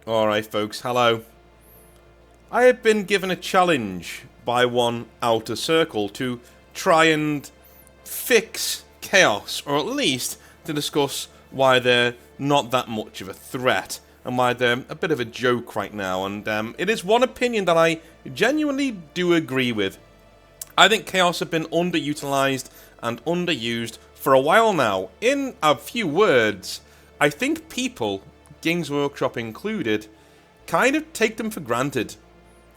Alright, folks, hello. I have been given a challenge by one outer circle to try and fix chaos, or at least to discuss why they're not that much of a threat, and why they're a bit of a joke right now, and it is one opinion that I genuinely do agree with. I think chaos have been underutilized and underused for a while now. In a few words, I think people, Games Workshop included, kind of take them for granted.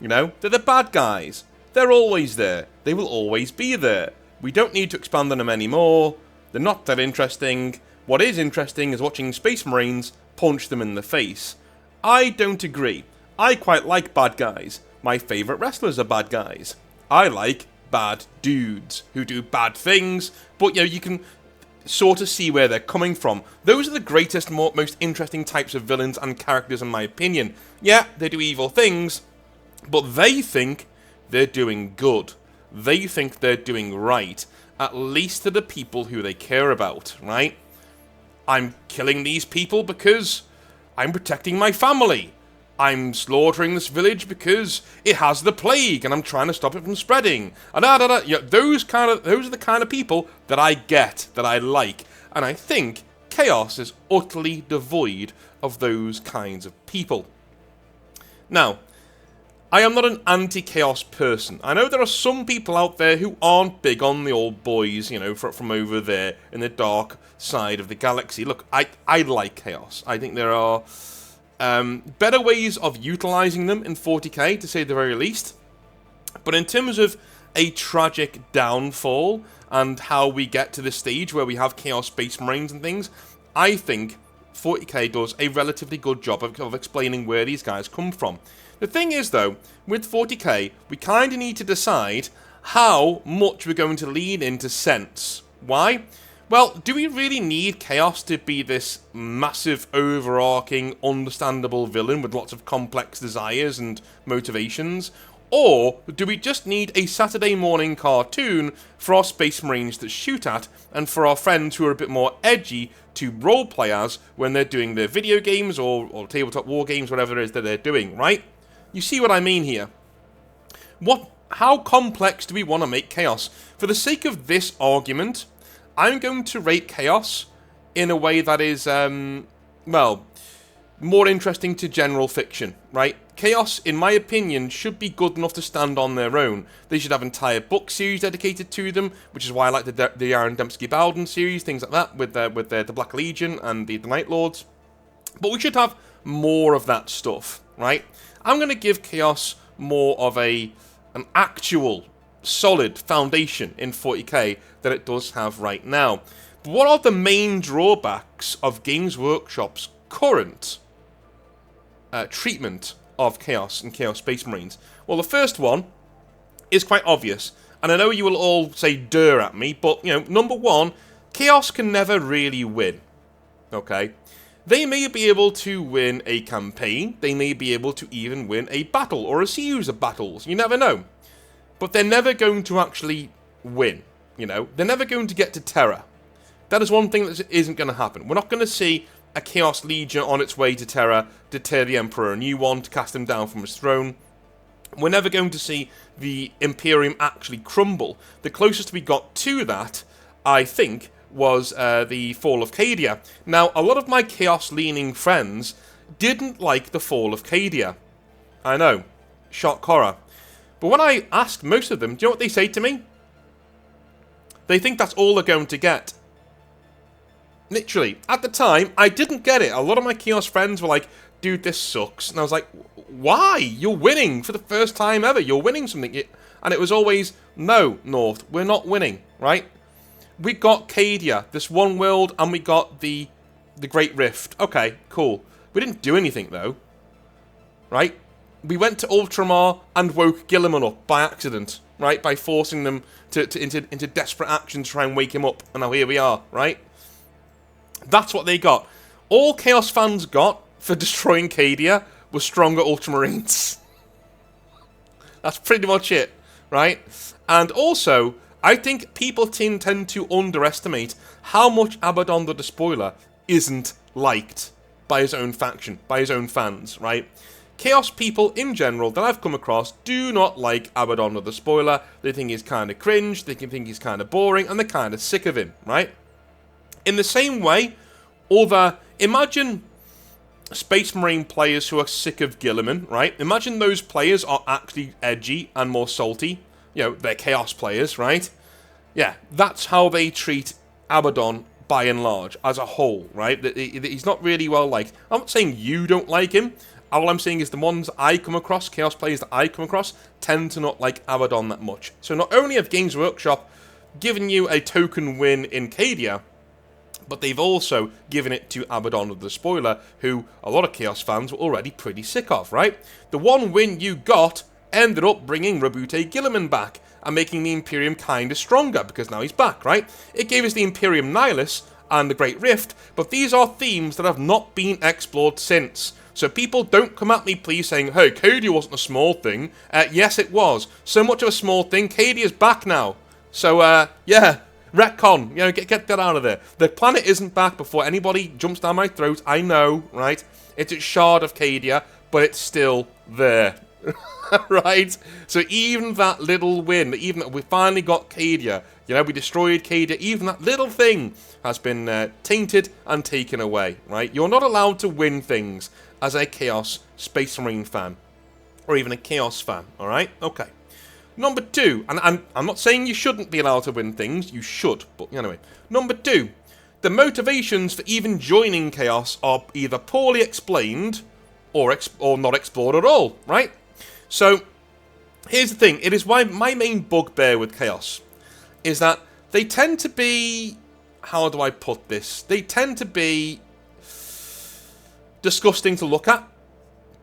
You know, they're the bad guys. They're always there. They will always be there. We don't need to expand on them anymore. They're not that interesting. What is interesting is watching Space Marines punch them in the face. I don't agree. I quite like bad guys. My favourite wrestlers are bad guys. I like bad dudes who do bad things, but you know, you can sort of see where they're coming from. Those are the greatest, most interesting types of villains and characters in my opinion. Yeah, they do evil things, but they think they're doing good. They think they're doing right, at least to the people who they care about, right? I'm killing these people because I'm protecting my family. I'm slaughtering this village because it has the plague and I'm trying to stop it from spreading. Yeah, those are the kind of people that I get, that I like. And I think Chaos is utterly devoid of those kinds of people. Now, I am not an anti-chaos person. I know there are some people out there who aren't big on the old boys, you know, from over there in the dark side of the galaxy. Look, I like chaos. I think there are better ways of utilizing them in 40k, to say the very least. But in terms of a tragic downfall and how we get to the stage where we have Chaos Space Marines and things, I think 40k does a relatively good job of explaining where these guys come from. The thing is, though, with 40k, we kind of need to decide how much we're going to lean into sense. Why? Well, do we really need Chaos to be this massive, overarching, understandable villain with lots of complex desires and motivations? Or do we just need a Saturday morning cartoon for our Space Marines to shoot at, and for our friends who are a bit more edgy to roleplay as when they're doing their video games or tabletop war games, whatever it is that they're doing, right? You see what I mean here? How complex do we want to make Chaos? For the sake of this argument, I'm going to rate Chaos in a way that is, well, more interesting to general fiction, right? Chaos, in my opinion, should be good enough to stand on their own. They should have entire book series dedicated to them, which is why I like the Aaron Dembski-Bowden series, things like that, with the Black Legion and the Night Lords. But we should have more of that stuff, right? I'm going to give Chaos more of an actual solid foundation in 40k that it does have right now. But what are the main drawbacks of Games Workshop's current treatment of Chaos and Chaos Space Marines? Well, the first one is quite obvious, and I know you will all say duh at me, but, you know, number one, Chaos can never really win, okay? They may be able to win a campaign, they may be able to even win a battle, or a series of battles, you never know. But they're never going to actually win, you know? They're never going to get to Terra. That is one thing that isn't going to happen. We're not going to see a Chaos Legion on its way to Terra to tear the Emperor a new one, to cast him down from his throne. We're never going to see the Imperium actually crumble. The closest we got to that, I think, was the Fall of Cadia. Now, a lot of my Chaos-leaning friends didn't like the Fall of Cadia. I know. Shock horror. But when I asked most of them, do you know what they say to me? They think that's all they're going to get. Literally. At the time, I didn't get it. A lot of my Chaos friends were like, dude, this sucks. And I was like, why? You're winning for the first time ever. You're winning something. And it was always, no, North, we're not winning, right? We got Cadia, this one world, and we got the Great Rift. Okay, cool. We didn't do anything, though. Right? We went to Ultramar and woke Gilliman up by accident, right? By forcing them into desperate action to try and wake him up. And now here we are, right? That's what they got. All Chaos fans got for destroying Cadia was stronger Ultramarines. That's pretty much it, right? And also, I think people tend to underestimate how much Abaddon the Despoiler isn't liked. by his own faction, by his own fans, right? Chaos people in general that I've come across do not like Abaddon the Spoiler. They think he's kind of cringe, they think he's kind of boring, and they're kind of sick of him, right? In the same way, imagine Space Marine players who are sick of Gilliman, right? Imagine those players are actually edgy and more salty. You know, they're Chaos players, right? Yeah, that's how they treat Abaddon by and large, as a whole, right? He's not really well liked. I'm not saying you don't like him. All I'm saying is the ones I come across, Chaos players that I come across, tend to not like Abaddon that much. So not only have Games Workshop given you a token win in Cadia, but they've also given it to Abaddon the Spoiler, who a lot of Chaos fans were already pretty sick of, right? The one win you got ended up bringing Rabute Gilliman back and making the Imperium kind of stronger, because now he's back, right? It gave us the Imperium Nihilus and the Great Rift, but these are themes that have not been explored since. So people don't come at me, please, saying, hey, Cadia wasn't a small thing. Yes, it was. So much of a small thing, Cadia's back now. So, yeah, retcon. You know, get that out of there. The planet isn't back before anybody jumps down my throat. I know, right? It's a shard of Cadia, but it's still there. Right? So even that little win, even that we finally got Cadia, you know, we destroyed Cadia, even that little thing has been tainted and taken away, right? You're not allowed to win things as a Chaos Space Marine fan, or even a Chaos fan, alright? Okay. Number 2, and I'm not saying you shouldn't be allowed to win things, you should, but anyway. Number 2, the motivations for even joining Chaos are either poorly explained, or not explored at all, right? So, here's the thing, it is why my main bugbear with Chaos is that they tend to be, how do I put this? They tend to be disgusting to look at.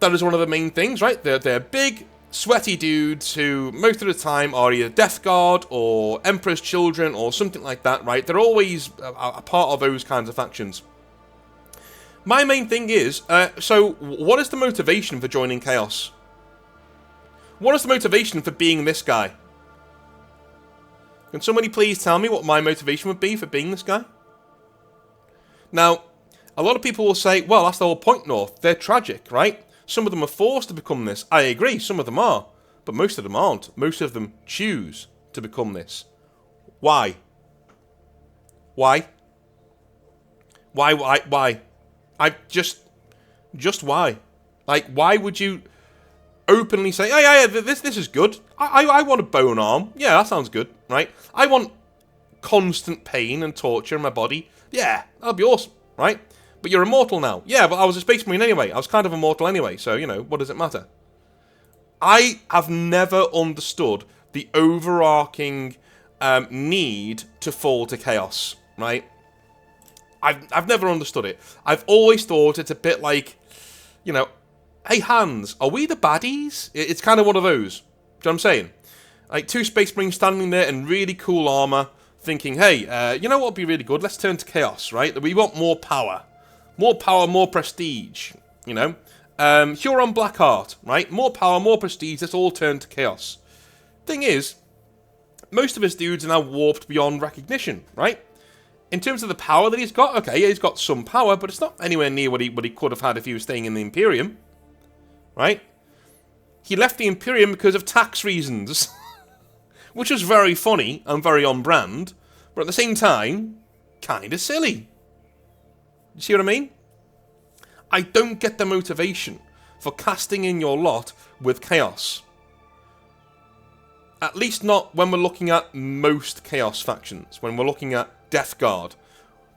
That is one of the main things, right? They're big, sweaty dudes who most of the time are either Death Guard or Emperor's Children or something like that, right? They're always a part of those kinds of factions. My main thing is, so what is the motivation for joining Chaos? What is the motivation for being this guy? Can somebody please tell me what my motivation would be for being this guy? Now, a lot of people will say, well, that's the whole point, North. They're tragic, right? Some of them are forced to become this. I agree, some of them are. But most of them aren't. Most of them choose to become this. Why? Why? Why? Just why? Like, why would you openly say, oh, yeah, this is good. I want a bone arm. Yeah, that sounds good, right? I want constant pain and torture in my body. Yeah, that'd be awesome, right? But you're immortal now. Yeah, but I was a Space Marine anyway. I was kind of immortal anyway, so, you know, what does it matter? I have never understood the overarching need to fall to Chaos, right? I've never understood it. I've always thought it's a bit like, you know, hey, Hans, are we the baddies? It's kind of one of those. Do you know what I'm saying? Like, two Space Marines standing there in really cool armor, thinking, hey, you know what would be really good? Let's turn to Chaos, right? We want more power. More power, more prestige, you know? Huron Blackheart, right? More power, more prestige, let's all turn to Chaos. Thing is, most of his dudes are now warped beyond recognition, right? In terms of the power that he's got, okay, yeah, he's got some power, but it's not anywhere near what he could have had if he was staying in the Imperium, right? He left the Imperium because of tax reasons, which was very funny and very on brand, but at the same time, kind of silly. You see what I mean? I don't get the motivation for casting in your lot with Chaos. At least not when we're looking at most Chaos factions, when we're looking at Death Guard.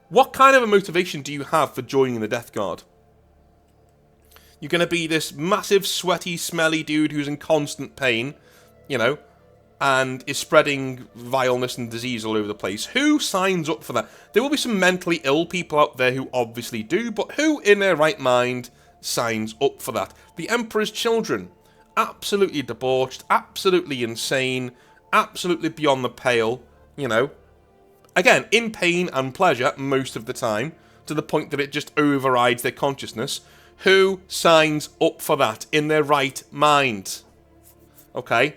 What kind of a motivation do you have for joining the Death Guard? You're going to be this massive, sweaty, smelly dude who's in constant pain, you know, and is spreading vileness and disease all over the place. Who signs up for that? There will be some mentally ill people out there who obviously do, but who in their right mind signs up for that? The Emperor's Children. Absolutely debauched, absolutely insane, absolutely beyond the pale, you know. Again, in pain and pleasure most of the time, to the point that it just overrides their consciousness. Who signs up for that in their right mind? Okay?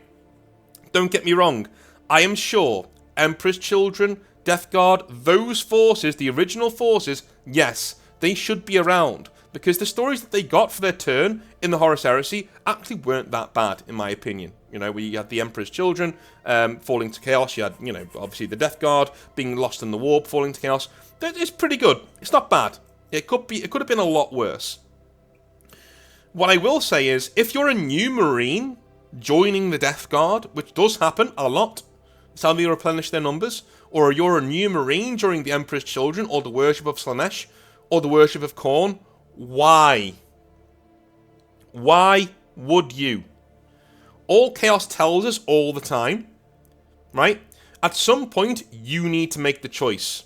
Don't get me wrong. I am sure Emperor's Children, Death Guard, those forces, the original forces, yes, they should be around. because the stories that they got for their turn in the Horus Heresy actually weren't that bad, in my opinion. You know, we had the Emperor's Children falling to chaos. You had, you know, obviously the Death Guard being lost in the warp, falling to chaos. It's pretty good. It's not bad. It could have been a lot worse. What I will say is, if you're a new Marine joining the Death Guard, which does happen a lot, it's how they replenish their numbers, or you're a new Marine during the Emperor's Children, or the Worship of Slanesh, or the Worship of Khorne, why? Why would you? All Chaos tells us all the time, right? At some point, you need to make the choice.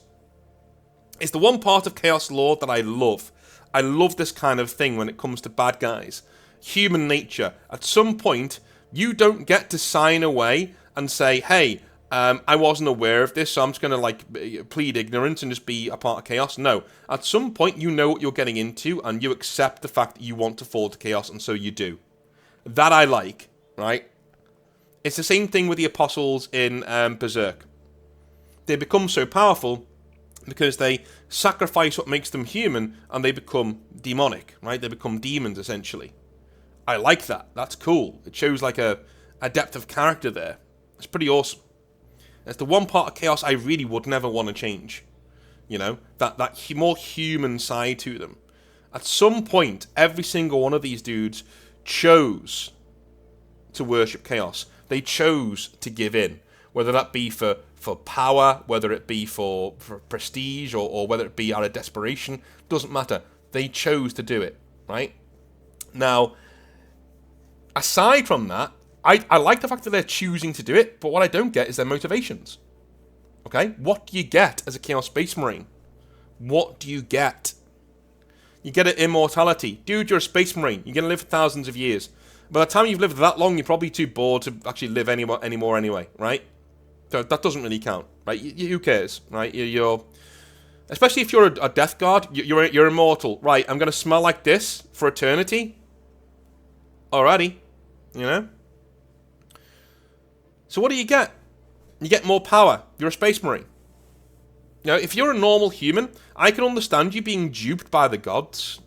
It's the one part of Chaos lore that I love. I love this kind of thing when it comes to bad guys. Human nature. At some point, you don't get to sign away and say, hey, I wasn't aware of this, so I'm just going to like plead ignorance and just be a part of Chaos. No. At some point, you know what you're getting into, and you accept the fact that you want to fall to Chaos, and so you do. That I like, right? It's the same thing with the Apostles in Berserk. They become so powerful because they sacrifice what makes them human, and they become demonic, right? They become demons, essentially. I like that. That's cool. It shows like a depth of character there. It's pretty awesome. It's the one part of Chaos I really would never want to change. You know, that more human side to them. At some point, every single one of these dudes chose to worship Chaos. They chose to give in. Whether that be for power, whether it be for prestige, or whether it be out of desperation, doesn't matter. They chose to do it, right? Now, aside from that, I like the fact that they're choosing to do it, but what I don't get is their motivations. Okay? What do you get as a Chaos Space Marine? What do you get? You get an immortality. Dude, you're a Space Marine. You're going to live for thousands of years. By the time you've lived that long, you're probably too bored to actually live anymore anyway, right? So that doesn't really count, right? Who cares, right? You're especially if you're a Death Guard, you're immortal. Right, I'm going to smell like this for eternity? Alrighty, you know? So what do you get? You get more power. You're a Space Marine. You know, if you're a normal human, I can understand you being duped by the gods.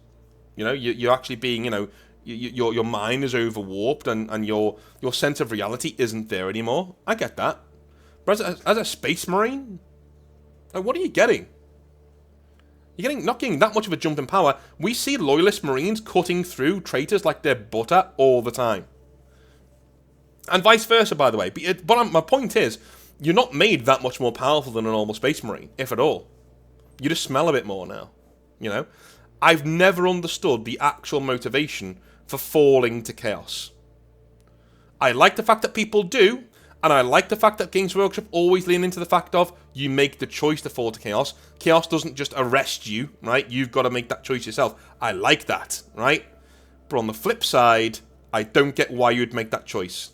You know, you're actually being, you know, your mind is overwarped and your sense of reality isn't there anymore. I get that. But as a Space Marine, like, what are you getting? You're not getting that much of a jump in power. We see Loyalist Marines cutting through traitors like they're butter all the time. And vice versa, by the way. But my point is, you're not made that much more powerful than a normal Space Marine, if at all. You just smell a bit more now, you know? I've never understood the actual motivation for falling to Chaos. I like the fact that people do, and I like the fact that Games Workshop always lean into the fact of you make the choice to fall to Chaos. Chaos doesn't just arrest you, right? You've got to make that choice yourself. I like that, right? But on the flip side, I don't get why you'd make that choice.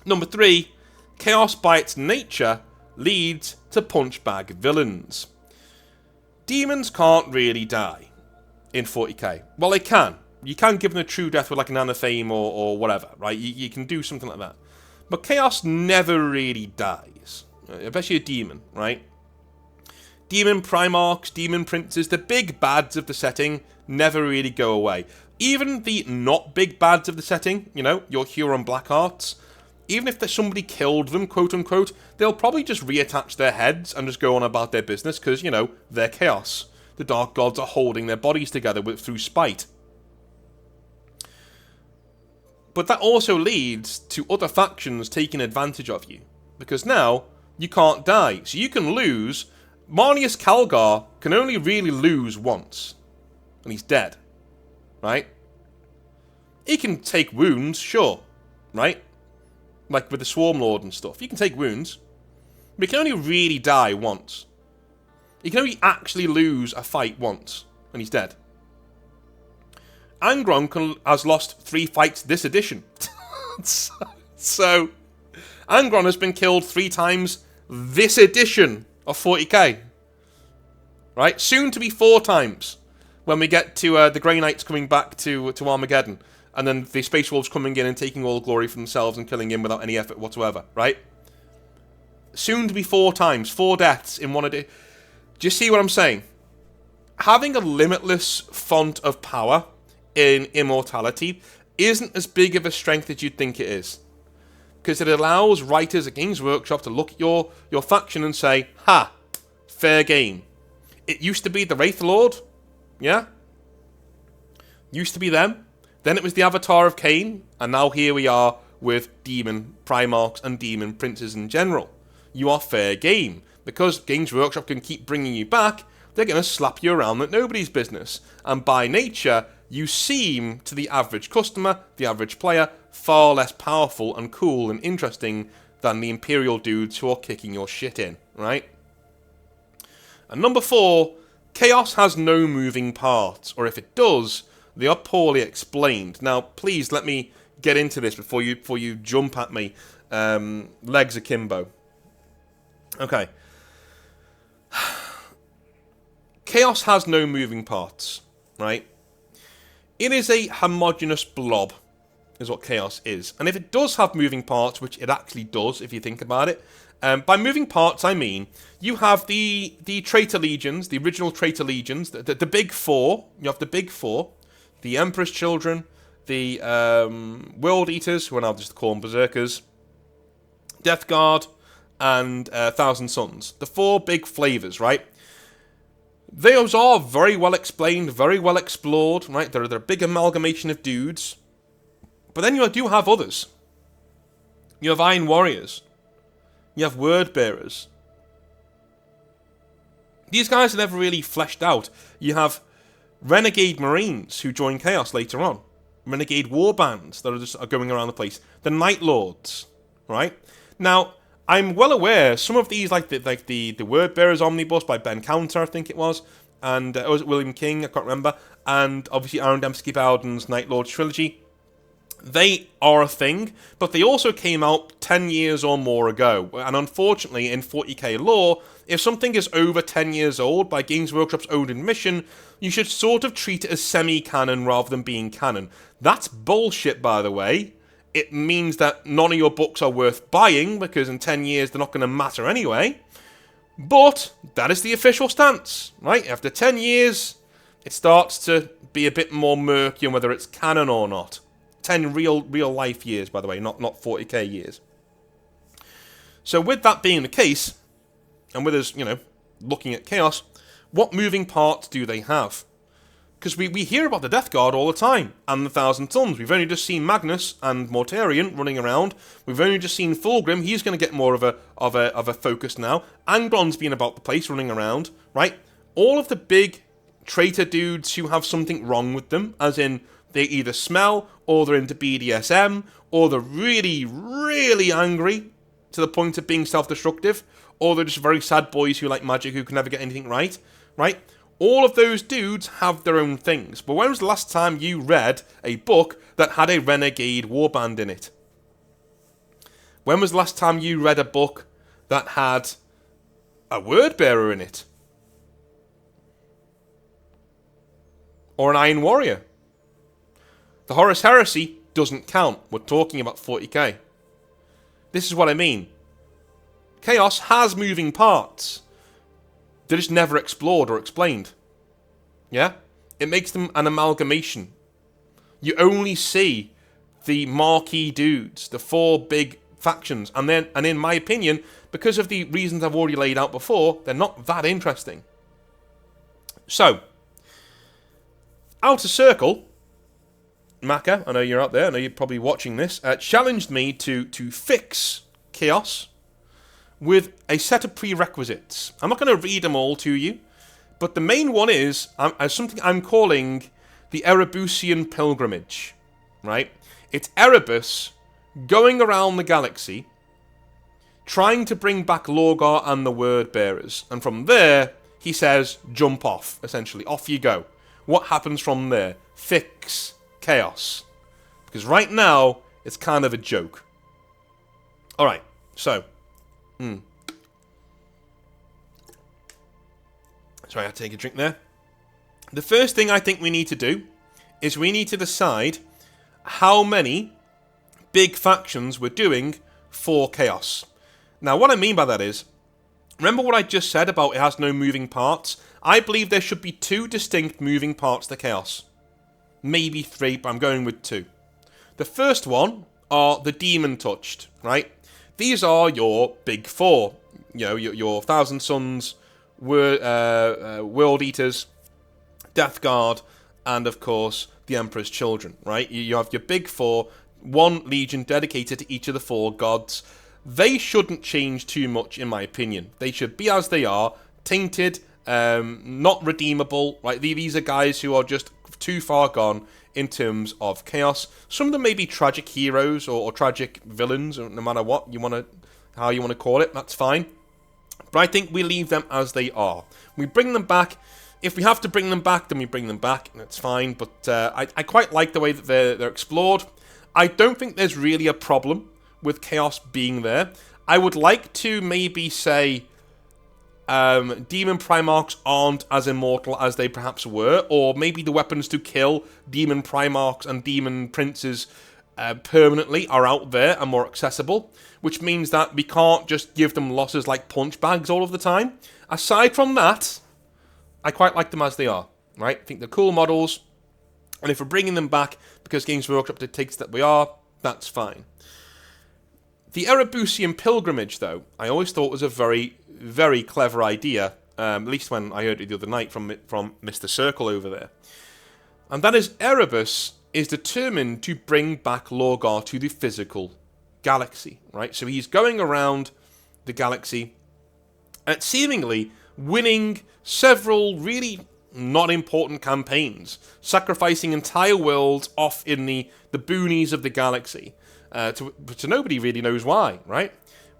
Number 3, Chaos by its nature leads to punchbag villains. Demons can't really die in 40k. Well, they can. You can give them a true death with like an anathema or whatever, right? You can do something like that. But Chaos never really dies. Especially a demon, right? Demon Primarchs, Demon Princes, the big bads of the setting never really go away. Even the not big bads of the setting, you know, your Huron Blackhearts, even if somebody killed them, quote unquote, they'll probably just reattach their heads and just go on about their business because, you know, they're Chaos. The Dark Gods are holding their bodies together through spite. But that also leads to other factions taking advantage of you. Because now, you can't die. So you can lose. Marnius Calgar can only really lose once. And he's dead. Right? He can take wounds, sure. Right? Like with the Swarm Lord and stuff. He can take wounds. But he can only really die once. He can only actually lose a fight once. And he's dead. Angron has lost 3 fights this edition. So, Angron has been killed 3 times this edition of 40k. Right? Soon to be 4 times. When we get to the Grey Knights coming back to Armageddon. And then the Space Wolves coming in and taking all the glory for themselves and killing him without any effort whatsoever. Right? Soon to be 4 times. 4 deaths in one edition. Do you see what I'm saying? having a limitless font of power in immortality isn't as big of a strength as you'd think it is. Because it allows writers at Games Workshop to look at your faction and say, ha, fair game. It used to be the Wraith Lord, yeah? Used to be them. Then it was the Avatar of Cain, and now here we are with Demon Primarchs and Demon Princes in general. You are fair game. Because Games Workshop can keep bringing you back, they're going to slap you around like nobody's business. And by nature, you seem, to the average customer, the average player, far less powerful and cool and interesting than the Imperial dudes who are kicking your shit in, right? And number 4, Chaos has no moving parts, or if it does, they are poorly explained. Now, please let me get into this before you jump at me, legs akimbo. Okay. Chaos has no moving parts, right? It is a homogeneous blob, is what Chaos is. And if it does have moving parts, which it actually does, if you think about it, by moving parts, I mean, you have the Traitor Legions, the original Traitor Legions, the big 4. You have the big 4, the Emperor's Children, the World Eaters, who are now just called Berserkers, Death Guard, and Thousand Suns. The 4 big flavors, right? Those are very well explained, very well explored, right? They're a big amalgamation of dudes. But then you do have others. You have Iron Warriors. You have Word Bearers. These guys are never really fleshed out. You have Renegade Marines who join Chaos later on. Renegade Warbands that are just going around the place. The Night Lords, right? Now, I'm well aware some of these, like the Word Bearers Omnibus by Ben Counter, I think it was, and was it William King? I can't remember. And obviously Aaron Dembski Bowden's Night Lords trilogy. They are a thing, but they also came out 10 years or more ago. And unfortunately, in 40k lore, if something is over 10 years old by Games Workshop's own admission, you should sort of treat it as semi-canon rather than being canon. That's bullshit, by the way. It means that none of your books are worth buying, because in 10 years they're not going to matter anyway. But that is the official stance, right? After 10 years, it starts to be a bit more murky on whether it's canon or not. 10 real life years, by the way, not 40k years. So with that being the case, and with us, looking at Chaos, what moving parts do they have? Because we hear about the Death Guard all the time, and the Thousand Suns. We've only just seen Magnus and Mortarion running around. We've only just seen Fulgrim. He's going to get more of a focus now. Angron's been about the place, running around, right? All of the big traitor dudes who have something wrong with them, as in they either smell, or they're into BDSM, or they're really, really angry to the point of being self-destructive, or they're just very sad boys who like magic who can never get anything right? All of those dudes have their own things. But when was the last time you read a book that had a Renegade Warband in it? When was the last time you read a book that had a Word Bearer in it? Or an Iron Warrior? The Horus Heresy doesn't count. We're talking about 40k. This is what I mean. Chaos has moving parts. They're just never explored or explained. Yeah? It makes them an amalgamation. You only see the marquee dudes, the 4 big factions, and in my opinion, because of the reasons I've already laid out before, they're not that interesting. So, Outer Circle, Maka, I know you're out there, I know you're probably watching this, challenged me to fix Chaos with a set of prerequisites. I'm not going to read them all to you, but the main one is something I'm calling the Erebusian Pilgrimage, right? It's Erebus going around the galaxy, trying to bring back Lorgar and the Word Bearers, and from there, he says, jump off, essentially. Off you go. What happens from there? Fix Chaos. Because right now, it's kind of a joke. Alright, so... Sorry, I had to take a drink there. The first thing I think we need to do is we need to decide how many big factions we're doing for Chaos. Now, what I mean by that is, Remember what I just said about it has no moving parts? I believe there should be 2 distinct moving parts to Chaos. Maybe 3, but I'm going with 2. The first one are the Demon Touched, right? These are your big 4. You know, your Thousand Suns, World Eaters, Death Guard, and of course, the Emperor's Children, right? You have your big 4, 1 legion dedicated to each of the 4 gods. They shouldn't change too much, in my opinion. They should be as they are, tainted, not redeemable. Right? These are guys who are just too far gone in terms of chaos. Some of them may be tragic heroes or tragic villains, no matter what how you want to call it. That's fine. But I think we leave them as they are. We bring them back. If we have to bring them back, then we bring them back, and it's fine. But I quite like the way that they're explored. I don't think there's really a problem with Chaos being there. I would like to maybe say Demon Primarchs aren't as immortal as they perhaps were, or maybe the weapons to kill Demon Primarchs and Demon Princes permanently are out there and more accessible, which means that we can't just give them losses like punch bags all of the time. Aside from that, I quite like them as they are, right? I think they're cool models, and if we're bringing them back because Games Workshop dictates that we are, that's fine. The Erebusian Pilgrimage, though, I always thought was a very, very clever idea, at least when I heard it the other night from Mr. Circle over there. And that is Erebus is determined to bring back Lorgar to the physical galaxy, right? So he's going around the galaxy and seemingly winning several really not important campaigns, sacrificing entire worlds off in the boonies of the galaxy. To nobody really knows why, right?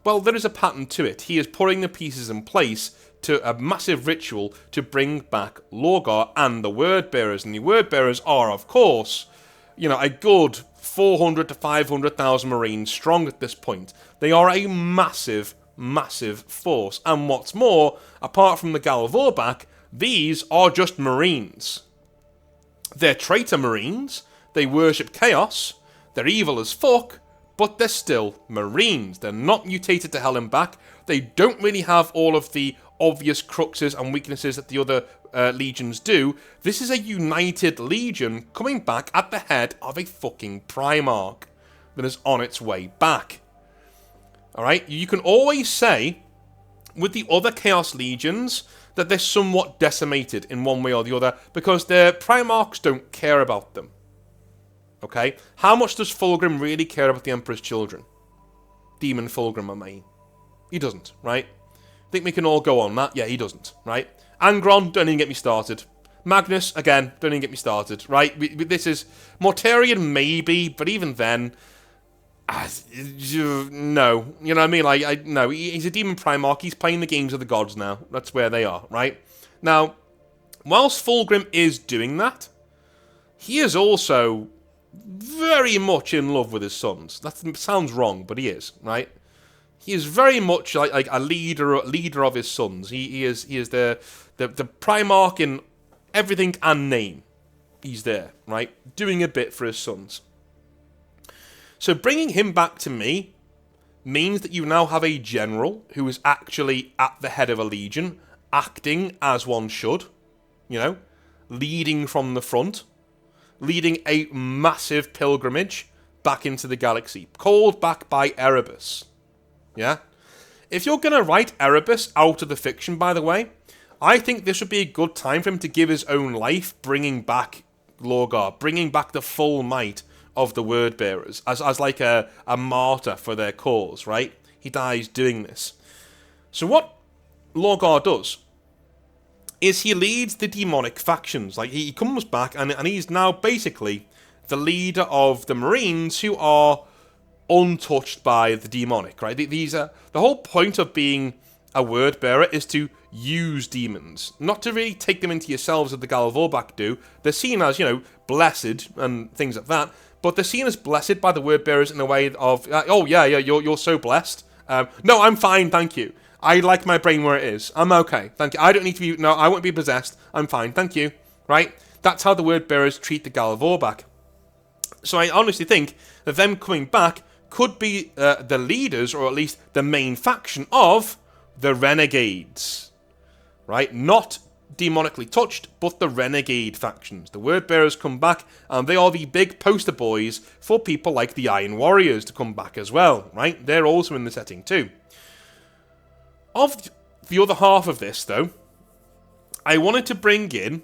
Well, there is a pattern to it. He is putting the pieces in place to a massive ritual to bring back Lorgar and the Word Bearers. And the Word Bearers are, of course, a good 400 to 500,000 Marines strong at this point. They are a massive, massive force. And what's more, apart from the Galvorback, these are just Marines. They're traitor Marines. They worship chaos. They're evil as fuck, but they're still Marines. They're not mutated to hell and back. They don't really have all of the obvious cruxes and weaknesses that the other legions do. This is a united legion coming back at the head of a fucking Primarch that is on its way back. Alright? You can always say, with the other Chaos Legions, that they're somewhat decimated in one way or the other, because their Primarchs don't care about them. Okay? How much does Fulgrim really care about the Emperor's children? Demon Fulgrim, I mean. He doesn't, right? I think we can all go on that. Yeah, he doesn't, right? Angron, don't even get me started. Magnus, again, don't even get me started, right? This is... Mortarion, maybe, but even then... no. You know what I mean? No, he's a Demon Primarch. He's playing the games of the gods now. That's where they are, right? Now, whilst Fulgrim is doing that, he is also very much in love with his sons. That sounds wrong, but he is, right? He is very much like a leader of his sons. He is the Primarch in everything and name. He's there, right? Doing a bit for his sons. So bringing him back to me means that you now have a general who is actually at the head of a legion, acting as one should, leading from the front, leading a massive pilgrimage back into the galaxy, called back by Erebus. Yeah? If you're going to write Erebus out of the fiction, by the way, I think this would be a good time for him to give his own life, bringing back Lorgar, bringing back the full might of the Word Bearers, as like a martyr for their cause, right? He dies doing this. So what Lorgar does is he leads the demonic factions. Like, he comes back and he's now basically the leader of the Marines who are untouched by the demonic, right? These are the whole point of being a Word Bearer is to use demons, not to really take them into yourselves as the Galvorback do. They're seen as, blessed and things like that, but they're seen as blessed by the Word Bearers in a way of, you're so blessed. No, I'm fine, thank you. I like my brain where it is. I'm okay, thank you. I don't need to be, no, I won't be possessed. I'm fine, thank you. Right? That's how the Word Bearers treat the Galvorback. So I honestly think that them coming back could be the leaders, or at least the main faction of the Renegades, right? Not demonically touched, but the Renegade factions. The Word Bearers come back, and they are the big poster boys for people like the Iron Warriors to come back as well, right? They're also in the setting too. Of the other half of this, though, I wanted to bring in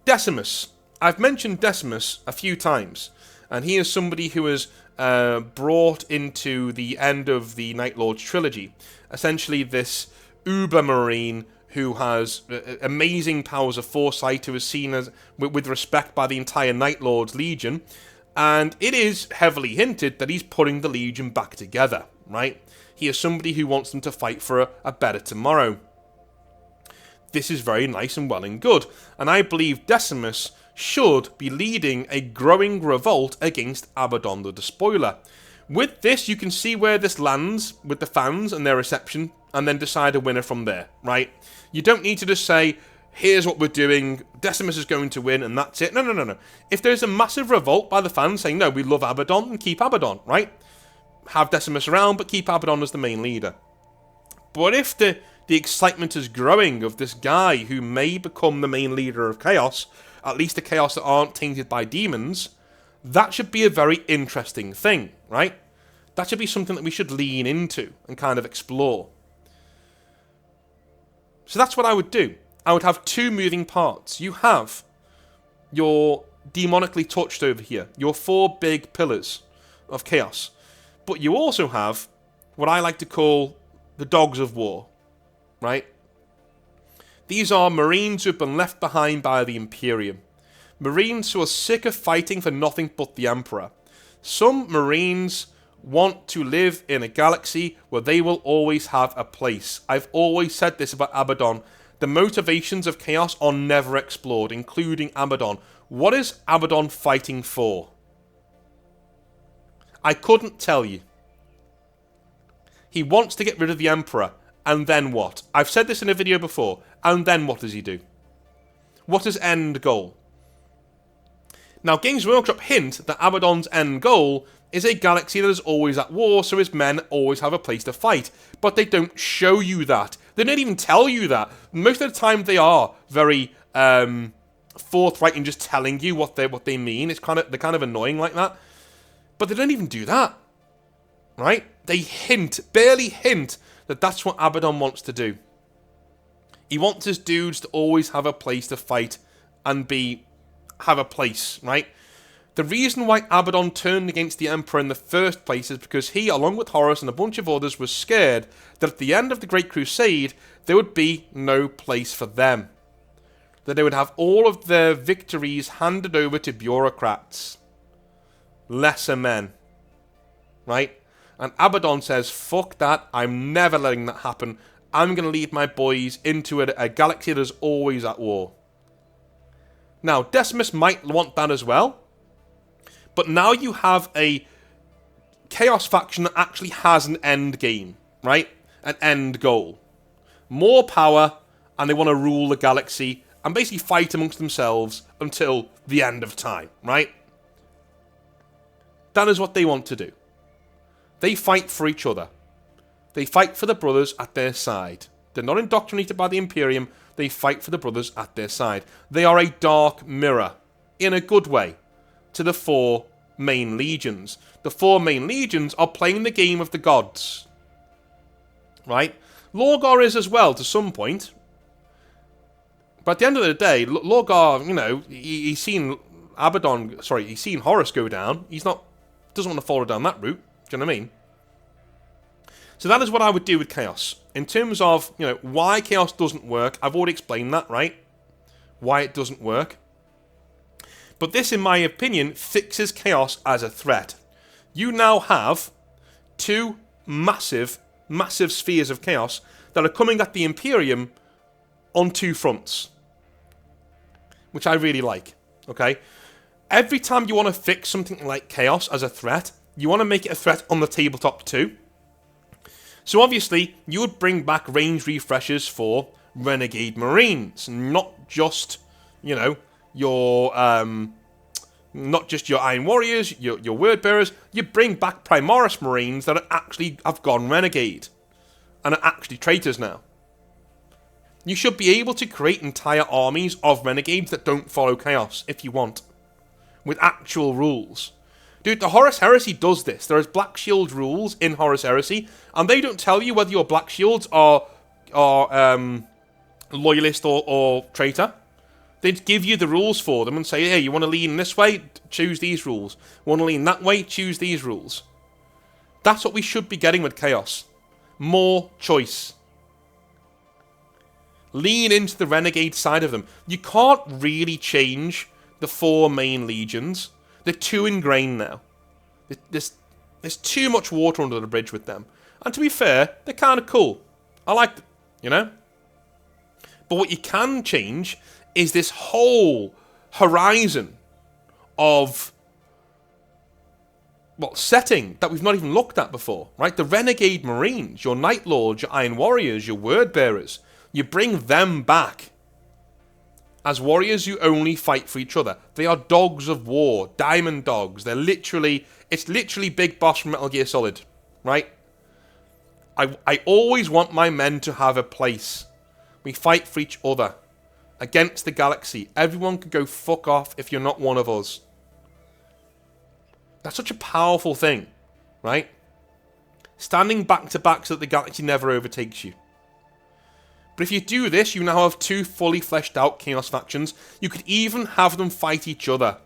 Decimus. I've mentioned Decimus a few times, and he is somebody who is brought into the end of the Night Lords trilogy. Essentially, this Uber Marine who has amazing powers of foresight, who is seen as with respect by the entire Night Lords Legion, and it is heavily hinted that he's putting the Legion back together, right? He is somebody who wants them to fight for a better tomorrow. This is very nice and well and good, and I believe Decimus should be leading a growing revolt against Abaddon the Despoiler. With this, you can see where this lands with the fans and their reception, and then decide a winner from there, right? You don't need to just say, here's what we're doing, Decimus is going to win, and that's it. No. If there's a massive revolt by the fans saying, no, we love Abaddon, then keep Abaddon, right? Have Decimus around, but keep Abaddon as the main leader. But if the excitement is growing of this guy who may become the main leader of Chaos, at least the Chaos that aren't tainted by demons, that should be a very interesting thing, right? That should be something that we should lean into and kind of explore. So that's what I would do. I would have two moving parts. You have your demonically touched over here, your four big pillars of Chaos. But you also have what I like to call the Dogs of War, right? These are Marines who have been left behind by the Imperium. Marines who are sick of fighting for nothing but the Emperor. Some Marines want to live in a galaxy where they will always have a place. I've always said this about Abaddon. The motivations of Chaos are never explored, including Abaddon. What is Abaddon fighting for? I couldn't tell you. He wants to get rid of the Emperor, and then what? I've said this in a video before, and then what does he do? What is end goal? Now, Games Workshop hint that Abaddon's end goal is a galaxy that is always at war, so his men always have a place to fight. But they don't show you that. They don't even tell you that. Most of the time, they are very forthright in just telling you what they mean. They're kind of annoying like that. But they don't even do that, right? They barely hint that that's what Abaddon wants to do. He wants his dudes to always have a place to fight and have a place, right? The reason why Abaddon turned against the Emperor in the first place is because he, along with Horus and a bunch of others, was scared that at the end of the Great Crusade, there would be no place for them. That they would have all of their victories handed over to bureaucrats. Lesser men. Right? And Abaddon says, fuck that, I'm never letting that happen. I'm going to lead my boys into a galaxy that is always at war. Now, Decimus might want that as well. But now you have a Chaos faction that actually has an end game, right? An end goal. More power, and they want to rule the galaxy and basically fight amongst themselves until the end of time, right? That is what they want to do. They fight for each other. They fight for the brothers at their side. They're not indoctrinated by the Imperium. They fight for the brothers at their side. They are a dark mirror, in a good way, to the four main legions. The four main legions are playing the game of the gods. Right? Lorgar is as well, to some point. But at the end of the day, Lorgar, he's seen he's seen Horus go down. Doesn't want to follow down that route. Do you know what I mean? So that is what I would do with Chaos. In terms of, why Chaos doesn't work, I've already explained that, right? Why it doesn't work. But this, in my opinion, fixes Chaos as a threat. You now have two massive spheres of Chaos that are coming at the Imperium on two fronts. Which I really like, okay? Every time you want to fix something like Chaos as a threat, you want to make it a threat on the tabletop too. So obviously, you would bring back range refreshers for Renegade Marines, not just, your Iron Warriors, your Word Bearers. You bring back Primaris Marines that have gone Renegade and are actually traitors now, You should be able to create entire armies of renegades that don't follow chaos, if you want. With actual rules. Dude, the Horus Heresy does this. There is Black Shield rules in Horus Heresy, and they don't tell you whether your Black Shields are loyalist or traitor. They give you the rules for them and say, hey, you want to lean this way? Choose these rules. Want to lean that way? Choose these rules. That's what we should be getting with Chaos. More choice. Lean into the renegade side of them. You can't really change the 4 main legions. They're too ingrained now. There's too much water under the bridge with them. And to be fair, they're kind of cool. I like them, you know? But what you can change is this whole horizon of, well, setting that we've not even looked at before, right? The Renegade Marines, your Night Lords, your Iron Warriors, your Word Bearers. You bring them back as warriors who only fight for each other. They are dogs of war, diamond dogs. It's literally Big Boss from Metal Gear Solid, right? I always want my men to have a place. We fight for each other. Against the galaxy. Everyone can go fuck off if you're not one of us. That's such a powerful thing, right? Standing back to back so that the galaxy never overtakes you. But if you do this, you now have 2 fully fleshed out Chaos factions. You could even have them fight each other.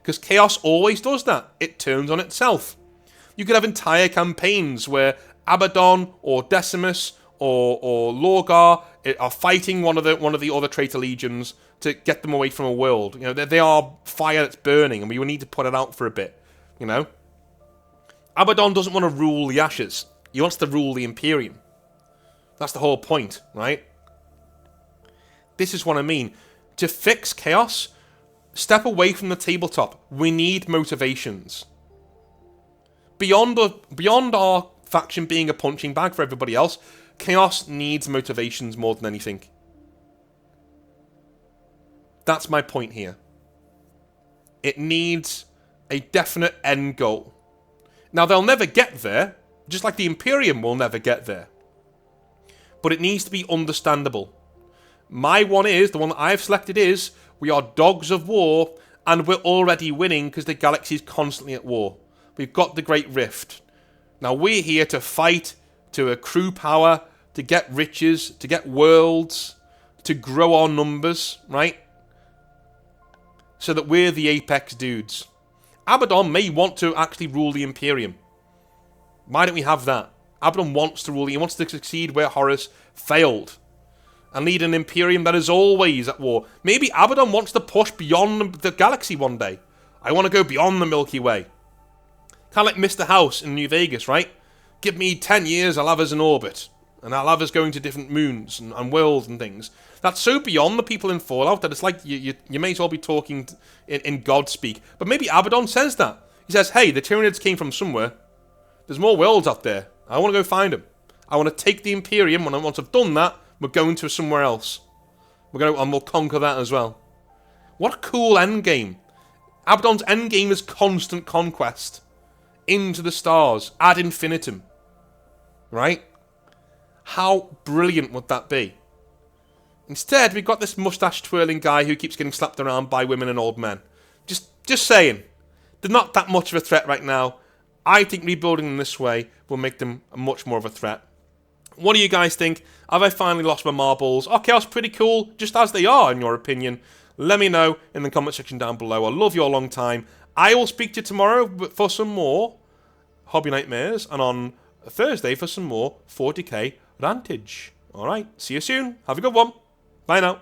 Because Chaos always does that. It turns on itself. You could have entire campaigns where Abaddon or Decimus or Lorgar are fighting one of the other traitor legions to get them away from a world. You know, they are fire that's burning, and we will need to put it out for a bit. You know, Abaddon doesn't want to rule the Ashes. He wants to rule the Imperium. That's the whole point, right? This is what I mean. To fix chaos, step away from the tabletop. We need motivations. Beyond our faction being a punching bag for everybody else, chaos needs motivations more than anything. That's my point here. It needs a definite end goal. Now, they'll never get there, just like the Imperium will never get there. But it needs to be understandable. My one is, the one that I've selected is, we are dogs of war, and we're already winning because the galaxy is constantly at war. We've got the Great Rift. Now, we're here to fight, to accrue power, to get riches, to get worlds, to grow our numbers, right? So that we're the apex dudes. Abaddon may want to actually rule the Imperium. Why don't we have that? Abaddon wants to rule, he wants to succeed where Horus failed. And lead an Imperium that is always at war. Maybe Abaddon wants to push beyond the galaxy one day. I want to go beyond the Milky Way. Kind of like Mr. House in New Vegas, right? Give me 10 years, I'll have us in orbit. And I'll have us going to different moons and worlds and things. That's so beyond the people in Fallout that it's like you may as well be talking in God speak. But maybe Abaddon says that. He says, hey, the Tyranids came from somewhere. There's more worlds out there. I want to go find them. I want to take the Imperium. Once I've done that, we're going to somewhere else. And we'll conquer that as well. What a cool endgame. Abaddon's endgame is constant conquest. Into the stars. Ad infinitum. Right? How brilliant would that be? Instead, we've got this mustache-twirling guy who keeps getting slapped around by women and old men. Just saying. They're not that much of a threat right now. I think rebuilding them this way will make them much more of a threat. What do you guys think? Have I finally lost my marbles? Are Chaos pretty cool, just as they are, in your opinion? Let me know in the comment section down below. I love you a long time. I will speak to you tomorrow for some more Hobby Nightmares, and on Thursday for some more 40k Rantage. Alright, see you soon. Have a good one. Bye now.